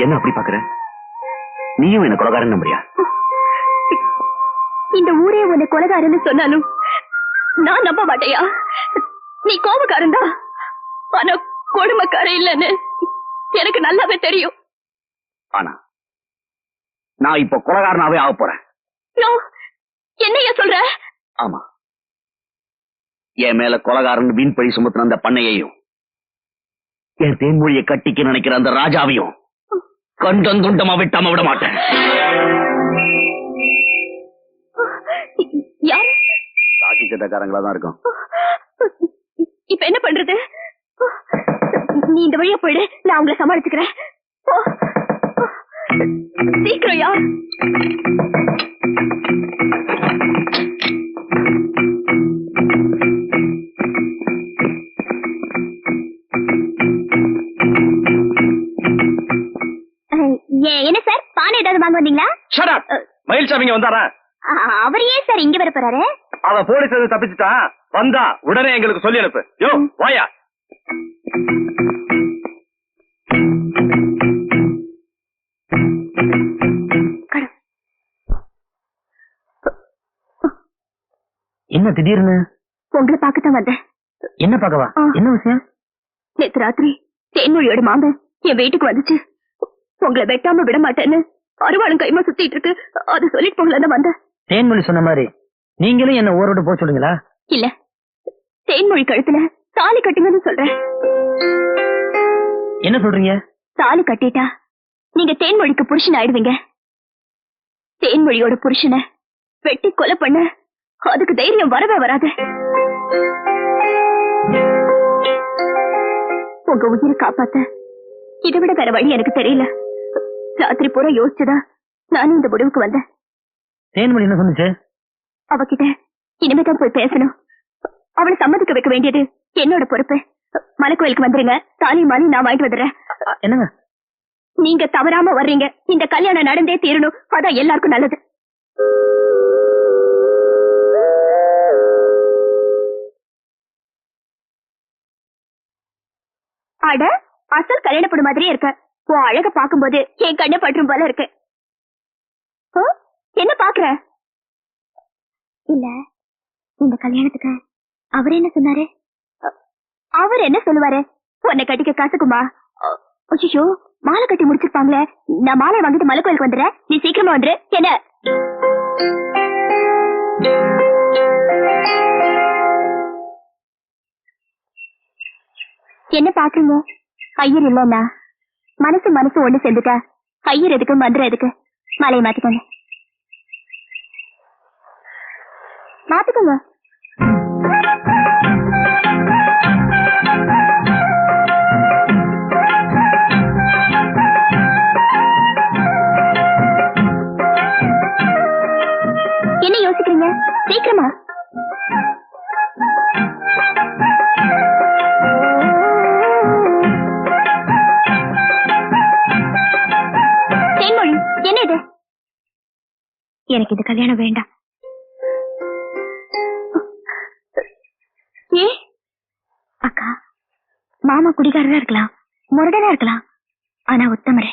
என்ன அப்படி பாக்குற? நீயும் என்ன கொலைகாரன் நம்புறியா? இந்த ஊரே உன்னை கொலைகாரன்னு சொன்னாலும் நான் நம்ப மாட்டேயா? நீ கோபக்காரன் தான், ஆனா கொடுமைக்காரன் இல்லன்னு எனக்கு நல்லாவே தெரியும். ஆனா நான் இப்ப கொலைகாரனாவே ஆக போறேன். என்னையா சொல்ற? ஆமா, என் மேல கொலைகாரன் வீண் பழி சுமத்துன அந்த பண்ணையையும், என் தேன்மொழியை கட்டிக்க நினைக்கிற அந்த ராஜாவையும் கண்டந்துண்டமா விட்டாம விட மாட்டேன். யார்? ராஜி சட்டக்காரங்களா தான் இருக்கும். இப்ப என்ன பண்றது? நீ இந்த வழியா போயிடு, நான் உங்களை சமாளிச்சுக்கிறேன். சீக்கிரம் யார்? என்ன சார், பானை ஏதாவது வாங்க வந்தீங்களா? மயில்சாமிங்க வந்தாரா? அவர் ஏன் சார் இங்க வர போறாரு? அவ போலீஸ் தப்பிச்சுட்டா, வந்தா உடனே எங்களுக்கு சொல்லி அனுப்பு. யோ வாயா. என்ன திடீர்னு? உங்களை பார்க்கத்தான் வந்தேன். என்ன பார்க்கவா? என்ன விஷயம்? நேத்து ராத்திரி தேன்மொழியோட மாமன் என் வீட்டுக்கு வந்துச்சு. உங்களை வெட்டாம விட மாட்டேன்னு அருவாளும் கைமா சுத்திட்டு இருக்கு, அது சொல்லிட்டு போகலன்னு வந்தேன். தேன்மொழி சொன்ன மாதிரி நீங்களும் என்ன ஊரோட போக சொல்லுங்களா? இல்ல, தேன்மொழி கழுத்துல தாலி கட்டுங்கன்னு சொல்றேன். என்ன சொல்றீங்க? தாலி கட்டிட்டா நீங்க தேன்மொழிக்கு புருஷன் ஆயிடுவீங்க. தேன்மொழியோட புருஷனை வெட்டி கொலை பண்ண அதுக்கு தைரியம் வரவே வராது. உங்க உயிரை காப்பாத்த இதை விட வேற வழி எனக்கு தெரியல. ராத்திரி பூரா யோசிச்சுதான் நானும் இந்த முடிவுக்கு வந்தேன். தேன்மொழி என்ன சொன்னுச்சு? அவகிட்ட இனிமேதான் போய் பேசணும். அவளை சம்மதிக்க வைக்க வேண்டியது என்னோட பொறுப்பு. மலைக்கோயிலுக்கு வந்துருங்க, தாலி மாலி நான் வாங்கிட்டு வந்துடுறேன். என்னங்க நீங்க தவறாம வர்றீங்க, இந்த கல்யாணம் நடந்தே தீரணும், அதான் எல்லாருக்கும் நல்லது. அட, அசல் கல்யாணப்படு மாதிரியே இருக்க. உன் அழக பாக்கும்போது என் கண்ணை பற்றும் போல இருக்கு. என்ன பாக்குற? இல்ல, இந்த கல்யாணத்துக்கு அவர் என்ன சொன்னாரு? அவர் என்ன சொல்லுவாரு? உன்னை கட்டிக்க காசுக்குமா? ஐயோ, மாலை கட்டி முடிச்சிருப்பாங்களே. நான் மாலை வாங்கிட்டு மலை கோயிலுக்கு வந்துடுறேன், நீ சீக்கிரமா வந்துரு. என்ன பாக்குறீங்க? ஐயர் இல்லன்னா மனசு மனசு ஒண்ணு சேர்ந்துட்டா ஐயர் எதுக்கு, மந்திரம் எதுக்கு? மாலையை மாத்திக்கோங்க, மாத்திக்கோங்க. என்ன யோசிக்கிறீங்க? சீக்கிரமா. தேன்மொழி, என்ன இது? எனக்கு இந்த கல்யாணம் வேண்டாம். ஏ அக்கா, மாமா குடிகாரரா இருக்கலாம், முரடனா இருக்கலாம், ஆனா உத்தமரே.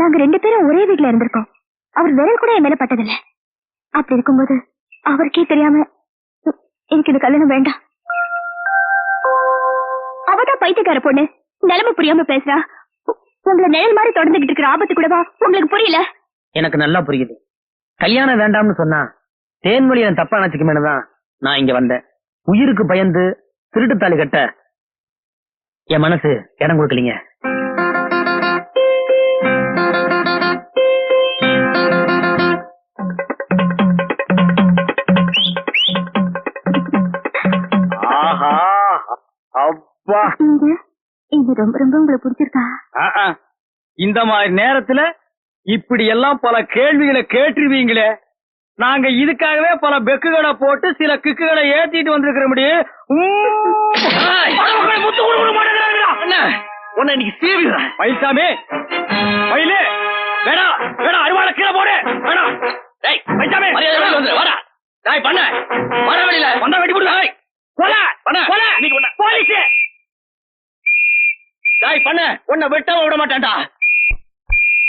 நாங்க 2 பேரும் ஒரே வீட்டுல இருந்திருக்கோம். அவர் விரல் கூட என் மேல பட்டதில்லை. அப்படி இருக்கும்போது அவருக்கே தெரியாம எனக்கு இந்த கல்யாணம் வேண்டாம். அவதான் பைத்தியக்கார பொண்ணு, நிலைமை புரியாம பேசுறா. உங்களை நிழல் மாதிரி தொடர்ந்துகிட்டு இருக்கிற ஆபத்து கூடவா உங்களுக்கு புரியல? எனக்கு நல்லா புரியுது. கல்யாணம் வேண்டாம்னு சொன்னா தேன்மொழி என் தப்பா நினைச்சுக்குமேனுதான் நான் இங்க வந்தேன். உயிருக்கு பயந்து திருட்டு தாலி கட்ட என் மனசு இடம் கொடுக்கலீங்க. ஆஹா, அப்பா, இது ரொம்ப ரொம்ப உங்களுக்கு பிடிச்சிருக்கா? இந்த மாதிரி நேரத்துல இப்படி எல்லாம் பல கேள்விகளை கேட்டுருவீங்களே. நாங்க இதுக்காகவே பல பெக்குகளை போட்டு சில கிக்குகளை ஏத்திட்டு வந்திருக்கிற முடியும். மயில்சாமி, மயிலு வேணா வேணா, அருவாளை கீழே போடு. வேணாம் மயில்சாமி, பண்ண வர வழியில வந்தா வெட்டி போடு. போலீஸ் பண்ண உன்னை விட்ட விட மாட்டேன்டா.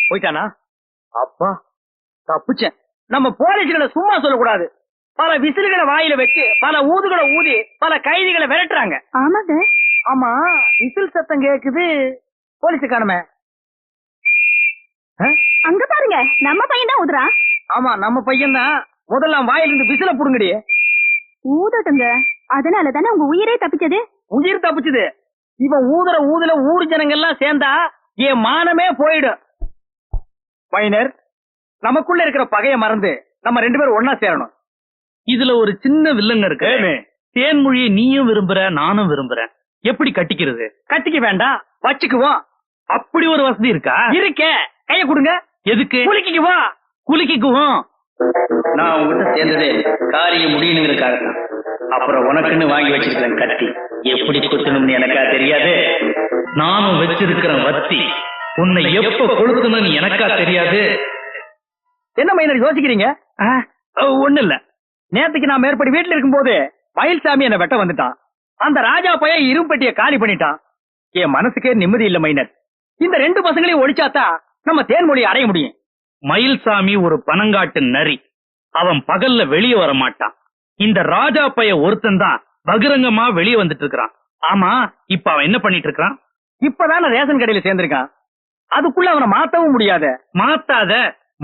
போயிட்டானா? அப்பா தப்புச்சேன். நம்ம போலீஸ்களை சும்மா சொல்லக்கூடாது. பல விசிறுகளை வாயில வச்சு பல ஊதுகளை ஊதி பல கைதிகளை விரட்டுறாங்க. ஆமாங்க. ஆமா, விசில் சத்தம் கேக்குது. போலீஸுக்கானமே. அங்க பாருங்க, நம்ம பையன் தான் ஊதுறான். ஆமா, நம்ம பையன் தான். முதல்ல வாயிலிருந்து விசில புடுங்கடி. ஊதட்டுங்க, அதனால தானே உங்க உயிரே தப்பிச்சது. உயிர் தப்பிச்சுது. இவன் ஊதுற ஊதுல ஊர் ஜனங்க எல்லாம் சேர்ந்தா என் மானமே போயிடும். மைனர், நமக்குள்ள இருக்கிற பகைய மறந்து நம்ம 2 பேரும் ஒன்னா சேரணும். இதுல ஒரு சின்ன வில்லங்க இருக்கு. தேன்மொழியை நீயும் விரும்புற, நானும் விரும்புறேன். எப்படி கட்டிக்கிறது? கட்டிக்க வேண்டாம், வச்சுக்குவோம். அப்படி ஒரு வசதி இருக்கா? இருக்கே. கைய கொடுங்க. எதுக்கு? குலுக்கிக்குவோம். குலுக்கிக்குவோம். நான் உங்ககிட்ட சேர்ந்ததே காரியம் முடியணுங்கிறதுக்காக தான். அப்புறம் உனக்குன்னு வாங்கி வச்சிருக்கிறேன் கத்தி. எப்படி குத்தணும்னு எனக்கா தெரியாது. நானும் வச்சிருக்கிறேன் வத்தி. உன்னை எப்ப கொளுத்தணும்னு எனக்கா தெரியாது. என்ன மைனர் யோசிக்கிறீங்க? ஒண்ணு இல்ல. நேத்துக்கு நான் மேற்படி வீட்டுல இருக்கும்போது மயில்சாமி என்ன வெட்ட வந்துட்டான். அந்த ராஜா பையன் இரும்பட்டிய காலி பண்ணிட்டான். என் மனசுக்கே நிம்மதி இல்ல மைனர். இந்த 2 பசங்களையும் ஒழிச்சாதான் நம்ம தேன்மொழியை அடைய முடியும். மயில்சாமி ஒரு பனங்காட்டு நரி. அவன் பகல்ல வெளியே வர மாட்டான். இந்த ராஜா பைய ஒருத்தன் தான் பகிரங்கமா வெளியே வந்துட்டு இருக்கிறான். ஆமா, இப்ப அவன் என்ன பண்ணிட்டு இருக்கான்? இப்பதான் ரேஷன் கடையில சேர்ந்திருக்கான். அதுக்குள்ள அவனை மாத்தவும் முடியாத. மாத்தாத,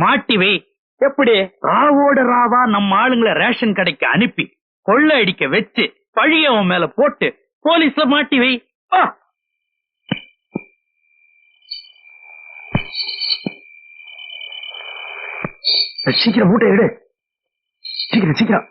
மாட்டி வை. எப்படி? ராவோட ராவா நம்ம ஆளுங்களை ரேஷன் கடைக்கு அனுப்பி கொள்ளை அடிக்க வச்சு பழிய அவன் மேல போட்டு போலீஸ்ல மாட்டி வை. சீக்கிரம் மூட்டை எடு. சீக்கிரம் சீக்கிரம்.